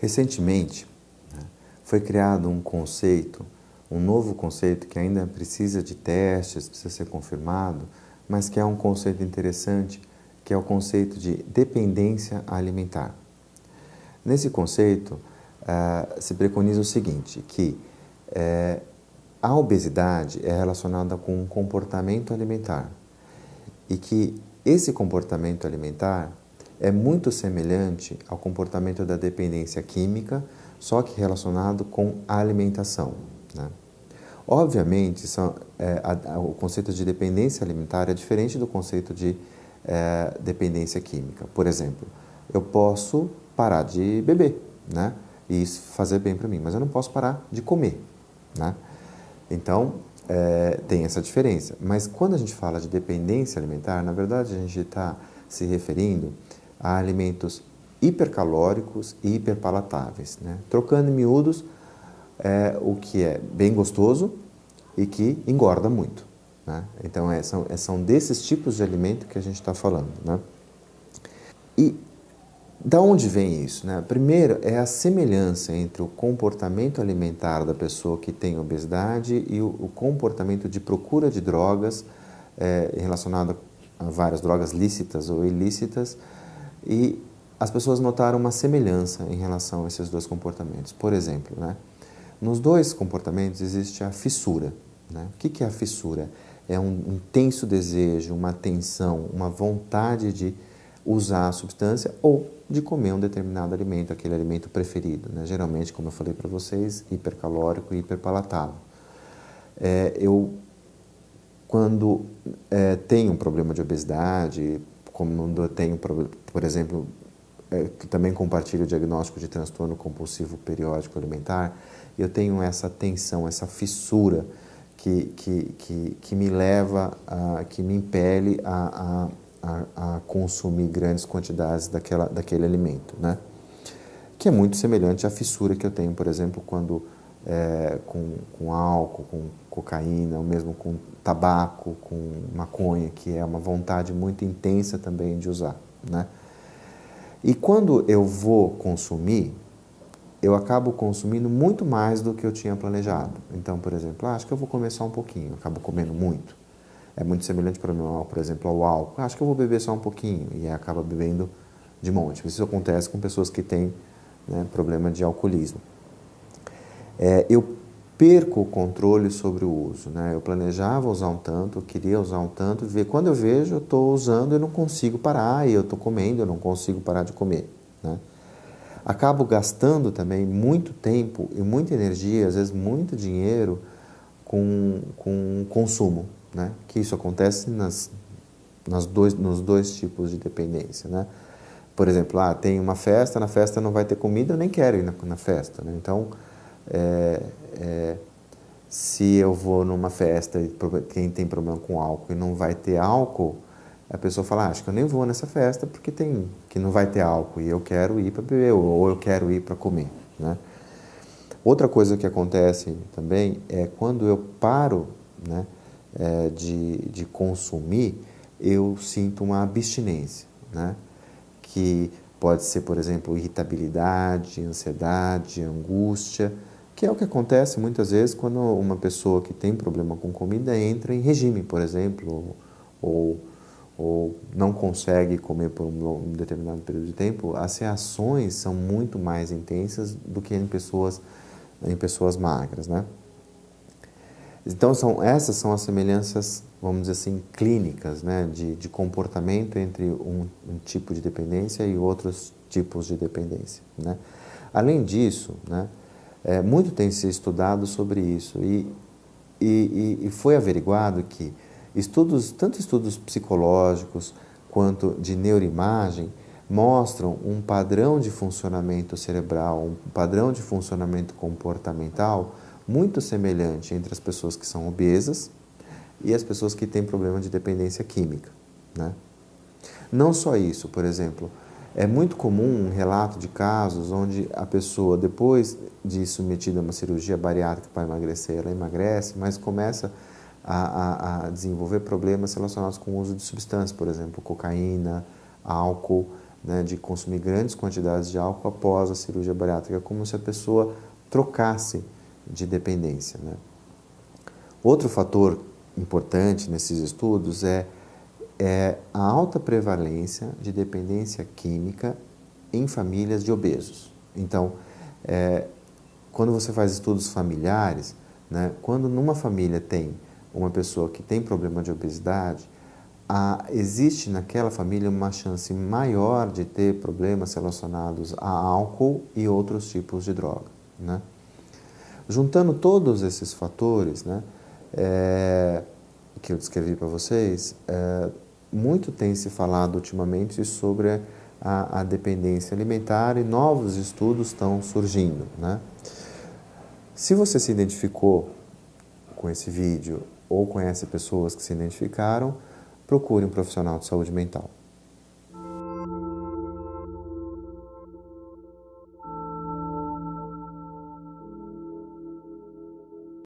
Recentemente, né, foi criado um conceito, um novo conceito que ainda precisa de testes, precisa ser confirmado, mas que é um conceito interessante, que é o conceito de dependência alimentar. Nesse conceito, se preconiza o seguinte, que a obesidade é relacionada com um comportamento alimentar e que esse comportamento alimentar é muito semelhante ao comportamento da dependência química, só que relacionado com a alimentação, né? Obviamente, o conceito de dependência alimentar é diferente do conceito de dependência química. Por exemplo, eu posso parar de beber, né? E isso fazer bem para mim, mas eu não posso parar de comer, né? Então, tem essa diferença. Mas quando a gente fala de dependência alimentar, na verdade a gente está se referindo a alimentos hipercalóricos e hiperpalatáveis, né? Trocando em miúdos, o que é bem gostoso e que engorda muito, né? Então, são desses tipos de alimento que a gente está falando, né? E da onde vem isso, né? Primeiro, é a semelhança entre o comportamento alimentar da pessoa que tem obesidade e o comportamento de procura de drogas relacionado a várias drogas lícitas ou ilícitas, e as pessoas notaram uma semelhança em relação a esses dois comportamentos. Por exemplo, né? Nos dois comportamentos existe a fissura, né? O que é a fissura? É um intenso desejo, uma tensão, uma vontade de usar a substância ou de comer um determinado alimento, aquele alimento preferido, né? Geralmente, como eu falei para vocês, hipercalórico e hiperpalatável. Quando tenho um problema de obesidade, quando eu tenho, por exemplo, também compartilho o diagnóstico de transtorno compulsivo periódico alimentar, eu tenho essa tensão, essa fissura que me leva, que me impele a consumir grandes quantidades daquele alimento, né? Que é muito semelhante à fissura que eu tenho, por exemplo, quando com álcool, com cocaína, ou mesmo com tabaco, com maconha, que é uma vontade muito intensa também de usar, né? E quando eu vou consumir, eu acabo consumindo muito mais do que eu tinha planejado. Então, por exemplo, acho que eu vou comer só um pouquinho, acabo comendo muito. É muito semelhante, por exemplo, ao álcool. Acho que eu vou beber só um pouquinho e acaba bebendo de monte. Isso acontece com pessoas que têm, né, problema de alcoolismo. Eu perco o controle sobre o uso, né? Eu planejava usar um tanto, eu queria usar um tanto, quando eu vejo, eu estou usando e não consigo parar, e eu estou comendo, eu não consigo parar de comer, né? Acabo gastando também muito tempo e muita energia, às vezes muito dinheiro, com consumo, né? Que isso acontece nos dois tipos de dependência, né? Por exemplo, tem uma festa, na festa não vai ter comida, eu nem quero ir na festa, né? Então, se eu vou numa festa e quem tem problema com álcool e não vai ter álcool, a pessoa fala, acho que eu nem vou nessa festa porque que não vai ter álcool e eu quero ir para beber ou eu quero ir para comer, né? Outra coisa que acontece também é quando eu paro, né, de consumir, eu sinto uma abstinência, né? Que pode ser, por exemplo, irritabilidade, ansiedade, angústia, que é o que acontece muitas vezes quando uma pessoa que tem problema com comida entra em regime, por exemplo, ou não consegue comer por um determinado período de tempo. As reações são muito mais intensas do que em pessoas magras, né? Então, essas são as semelhanças, vamos dizer assim, clínicas, né, de comportamento entre um tipo de dependência e outros tipos de dependência, né? Além disso, né, muito tem se estudado sobre isso e foi averiguado que tanto estudos psicológicos quanto de neuroimagem mostram um padrão de funcionamento cerebral, um padrão de funcionamento comportamental muito semelhante entre as pessoas que são obesas e as pessoas que têm problema de dependência química, né? Não só isso, por exemplo, é muito comum um relato de casos onde a pessoa, depois de submetida a uma cirurgia bariátrica para emagrecer, ela emagrece, mas começa a desenvolver problemas relacionados com o uso de substâncias, por exemplo, cocaína, álcool, né, de consumir grandes quantidades de álcool após a cirurgia bariátrica, como se a pessoa trocasse de dependência, né? Outro fator importante nesses estudos é a alta prevalência de dependência química em famílias de obesos. Então, quando você faz estudos familiares, né, quando numa família tem uma pessoa que tem problema de obesidade, existe naquela família uma chance maior de ter problemas relacionados a álcool e outros tipos de droga, né? Juntando todos esses fatores, né, que eu descrevi para vocês, muito tem se falado ultimamente sobre a dependência alimentar e novos estudos estão surgindo, né? Se você se identificou com esse vídeo ou conhece pessoas que se identificaram, procure um profissional de saúde mental.